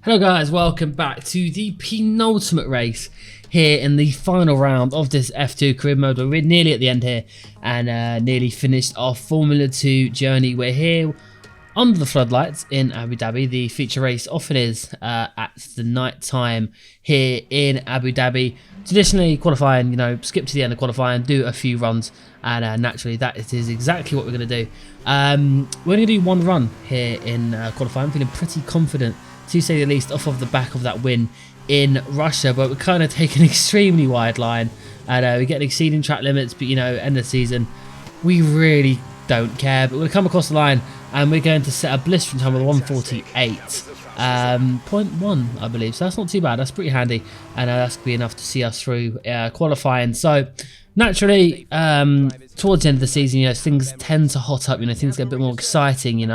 Hello guys, welcome back to the penultimate race here in the final round of this F2 career mode. We're nearly at the end here and nearly finished our Formula 2 journey. We're here under the floodlights in Abu Dhabi. The feature race often is at the night time here in Abu Dhabi. Traditionally qualifying, skip to the end of qualifying, do a few runs, and naturally that is exactly what we're going to do. We're going to do one run here in qualifying. I'm feeling pretty confident, to say the least, off of the back of that win in Russia, but we're kind of taking an extremely wide line, and we're getting exceeding track limits, but end of the season, we really don't care. But we'll come across the line and we're going to set a blistering time of 1:48.1, I believe, so that's not too bad. That's pretty handy, and that's going to be enough to see us through qualifying. So naturally, towards the end of the season, things tend to hot up, things get a bit more exciting,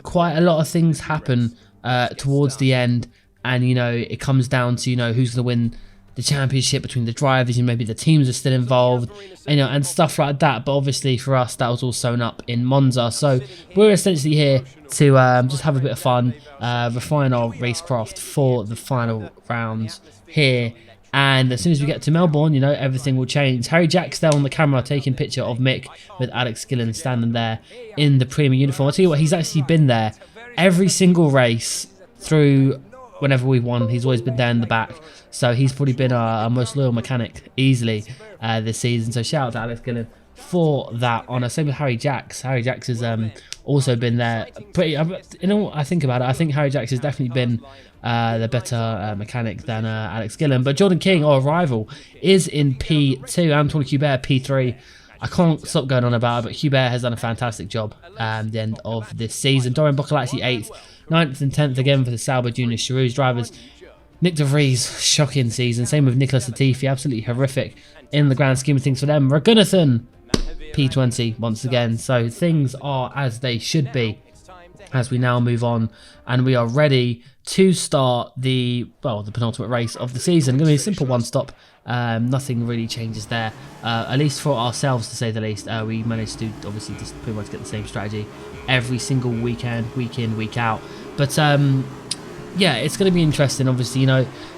quite a lot of things happen towards the end, and it comes down to who's going to win the championship between the drivers, and maybe the teams are still involved, and stuff like that. But obviously for us, that was all sewn up in Monza, so we're essentially here to just have a bit of fun, refine our racecraft for the final rounds here. And as soon as we get to Melbourne, everything will change. Harry Jack's there on the camera taking a picture of Mick with Alex Gillen standing there in the Prema uniform. I'll tell you what, he's actually been there every single race through. Whenever we've won, he's always been there in the back, so he's probably been our most loyal mechanic easily this season. So shout out to Alex Gillen for that honour. Same with Harry Jacks. Harry Jacks has also been there. I think about it, I think Harry Jacks has definitely been the better mechanic than Alex Gillen. But Jordan King, our rival, is in P2. Antoine Hubert P3. I can't stop going on about it, but Hubert has done a fantastic job at the end of this season. Dorian Boccolacci 8th, 9th and 10th again for the Sauber Junior Charouz drivers. Nick De Vries, shocking season. Same with Nicholas Latifi, absolutely horrific in the grand scheme of things for them. Ragunathan, P20 once again. So things are as they should be as we now move on, and we are ready to start the penultimate race of the season. Going to be a simple one-stop. Nothing really changes there, at least for ourselves, to say the least. We managed to obviously just pretty much get the same strategy every single weekend, week in, week out. But yeah, it's going to be interesting. Obviously,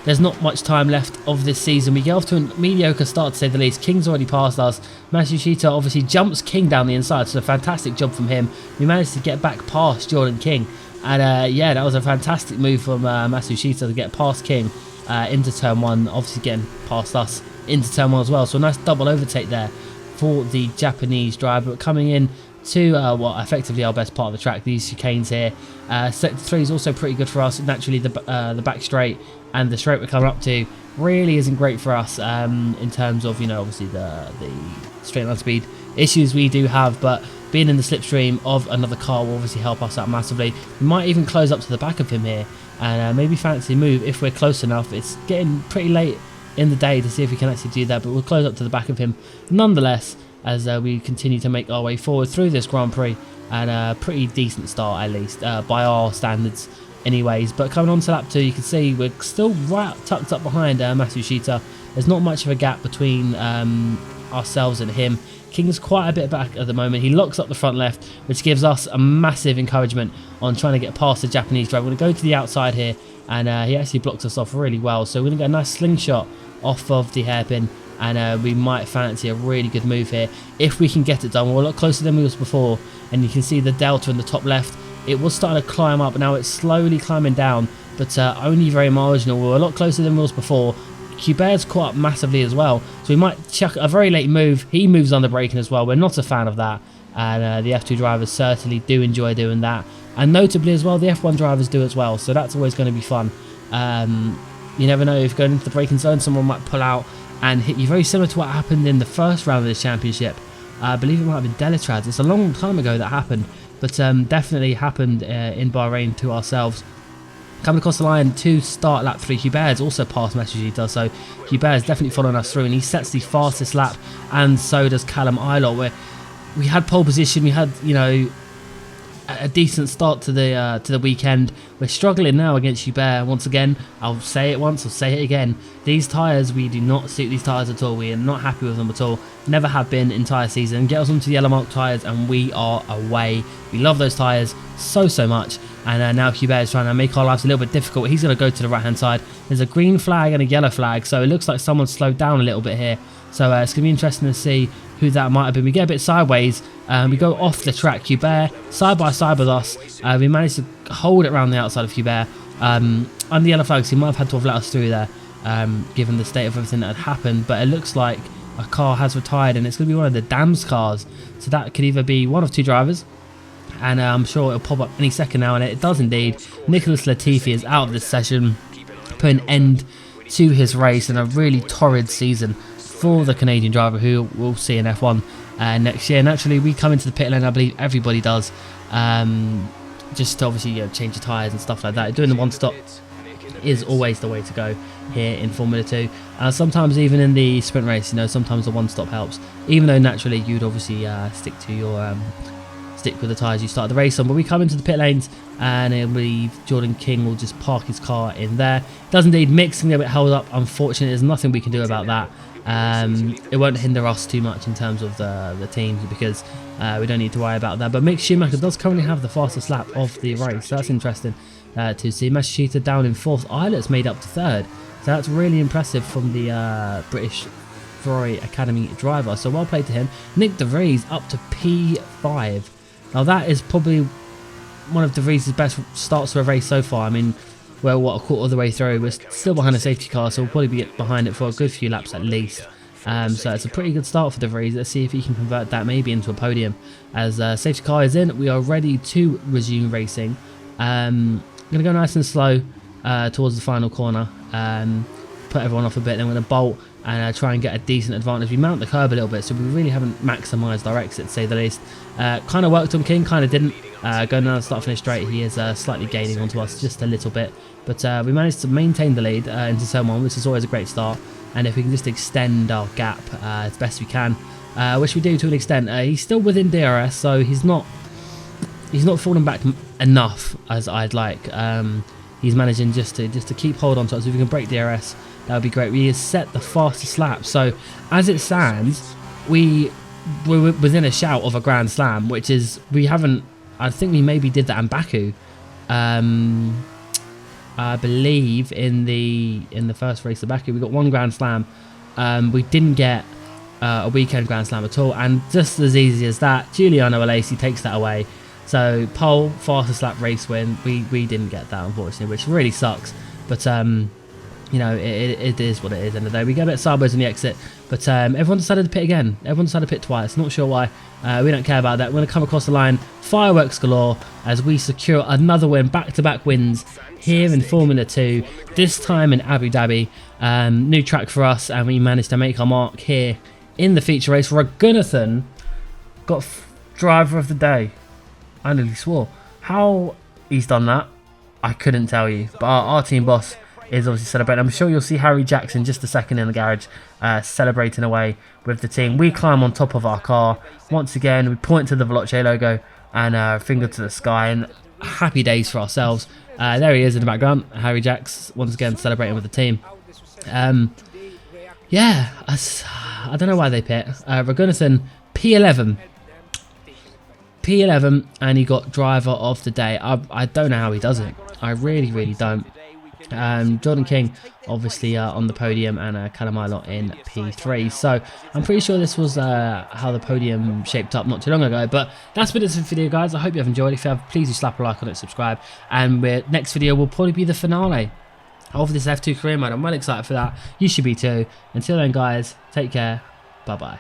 there's not much time left of this season. We get off to a mediocre start, to say the least. King's already passed us. Matsushita obviously jumps King down the inside, so a fantastic job from him. We managed to get back past Jordan King, and yeah, that was a fantastic move from Matsushita to get past King into turn 1, obviously getting past us into turn 1 as well. So a nice double overtake there for the Japanese driver. But coming in to effectively our best part of the track, these chicanes here. Sector 3 is also pretty good for us. Naturally, the back straight and the straight we're coming up to really isn't great for us in terms of obviously the straight line speed issues we do have, but being in the slipstream of another car will obviously help us out massively. We might even close up to the back of him here and maybe fancy a move if we're close enough. It's getting pretty late in the day to see if we can actually do that, but we'll close up to the back of him nonetheless as we continue to make our way forward through this Grand Prix, and a pretty decent start, at least by our standards anyways. But coming on to lap 2, you can see we're still right tucked up behind Matsushita. There's not much of a gap between ourselves and him. King's quite a bit back at the moment. He locks up the front left, which gives us a massive encouragement on trying to get past the Japanese driver. We're going to go to the outside here, and he actually blocks us off really well. So we're going to get a nice slingshot off of the hairpin, and we might fancy a really good move here if we can get it done. We're a lot closer than we was before, and you can see the delta in the top left. It was starting to climb up, now it's slowly climbing down, but only very marginal. We're a lot closer than we was before. Hubert's caught up massively as well, so we might chuck a very late move. He moves under braking as well. We're not a fan of that, and the F2 drivers certainly do enjoy doing that, and notably as well the F1 drivers do as well, so that's always going to be fun. You never know, if going into the braking zone someone might pull out and hit you, very similar to what happened in the first round of this championship. I believe it might have been Delatrad. It's a long time ago that happened, but definitely happened in Bahrain to ourselves. Coming across the line to start lap 3, Hubert's also passed Matsushita, so Hubert's definitely following us through, and he sets the fastest lap, and so does Callum Eilert, where we had pole position. We had, a decent start to the weekend. We're struggling now against Hubert once again. I'll say it once, I'll say it again. These tyres, we do not suit these tyres at all. We are not happy with them at all. Never have been entire season. Get us onto the yellow mark tyres and we are away. We love those tyres so much. And now Hubert is trying to make our lives a little bit difficult. He's going to go to the right hand side. There's a green flag and a yellow flag, so it looks like someone slowed down a little bit here. So it's going to be interesting to see who that might have been. We get a bit sideways. We go off the track. Hubert side by side with us. We managed to hold it around the outside of Hubert. Under the yellow flags, he might have had to have let us through there, given the state of everything that had happened. But it looks like a car has retired, and it's going to be one of the Dams cars. So that could either be one of two drivers, and I'm sure it'll pop up any second now, and it does indeed. Nicholas Latifi is out of this session, put an end to his race and a really torrid season for the Canadian driver, who we'll see in F1 next year. Naturally, we come into the pit lane, I believe everybody does, just to obviously change the tyres and stuff like that. Doing the one stop is always the way to go here in Formula 2. Sometimes even in the sprint race, sometimes the one stop helps, even though naturally you'd obviously stick to your stick with the tyres you start the race on. But we come into the pit lanes, and I believe Jordan King will just park his car in there. Does indeed. Mick's a bit held up, unfortunately. There's nothing we can do about that. It won't hinder us too much in terms of the teams, because we don't need to worry about that. But Mick Schumacher does currently have the fastest lap of the race, so that's interesting to see. Mashita down in 4th. Eilert's made up to 3rd, so that's really impressive from the British Ferrari Academy driver, so well played to him. Nick De Vries up to P5. Now that is probably one of De Vries' best starts to a race so far. I mean, we're a quarter of the way through. We're still behind a safety car, so we'll probably be behind it for a good few laps at least. So it's a pretty good start for De Vries. Let's see if he can convert that maybe into a podium. As safety car is in, we are ready to resume racing. I'm going to go nice and slow towards the final corner. Put everyone off a bit, then we're going to bolt and try and get a decent advantage. We mount the curb a little bit, so we really haven't maximised our exit, to say the least. Kind of worked on King, kind of didn't. Going down the start finish straight, he is slightly gaining onto us just a little bit. But we managed to maintain the lead into turn 1, which is always a great start. And if we can just extend our gap as best we can, which we do to an extent. He's still within DRS, so he's not falling back enough as I'd like. He's managing just to keep hold on to us. So if we can break DRS, that would be great. We have set the fastest lap, so as it stands, we're within a shout of a Grand Slam, which is, we haven't. I think we maybe did that in Baku. I believe in the first race of Baku, we got 1 Grand Slam. We didn't get a weekend Grand Slam at all, and just as easy as that, Giuliano Alesi takes that away. So pole, fastest lap race win. We didn't get that, unfortunately, which really sucks. But it is what it is. End of the day, we get a bit sideways on the exit, but everyone decided to pit again. Everyone decided to pit twice. Not sure why. We don't care about that. We're going to come across the line, fireworks galore, as we secure another win, back-to-back wins here in Formula 2. This time in Abu Dhabi. New track for us, and we managed to make our mark here in the feature race. Raghunathan got driver of the day. I nearly swore. How he's done that, I couldn't tell you. But our team boss is obviously celebrating. I'm sure you'll see Harry Jackson just a second in the garage celebrating away with the team. We climb on top of our car. Once again, we point to the Veloce logo and finger to the sky, and happy days for ourselves. There he is in the background, Harry Jacks, once again celebrating with the team. Yeah, I don't know why they pit. Raghunathan, P11, and he got driver of the day. I don't know how he does it. I really don't. Jordan King obviously on the podium, and Callum Ilott in P3. So I'm pretty sure this was how the podium shaped up not too long ago. But that's been it for the video, guys. I hope you have enjoyed. If you have, please do slap a like on it, subscribe, and next video will probably be the finale of this F2 career mode. I'm well excited for that. You should be too. Until then, guys, take care. Bye bye.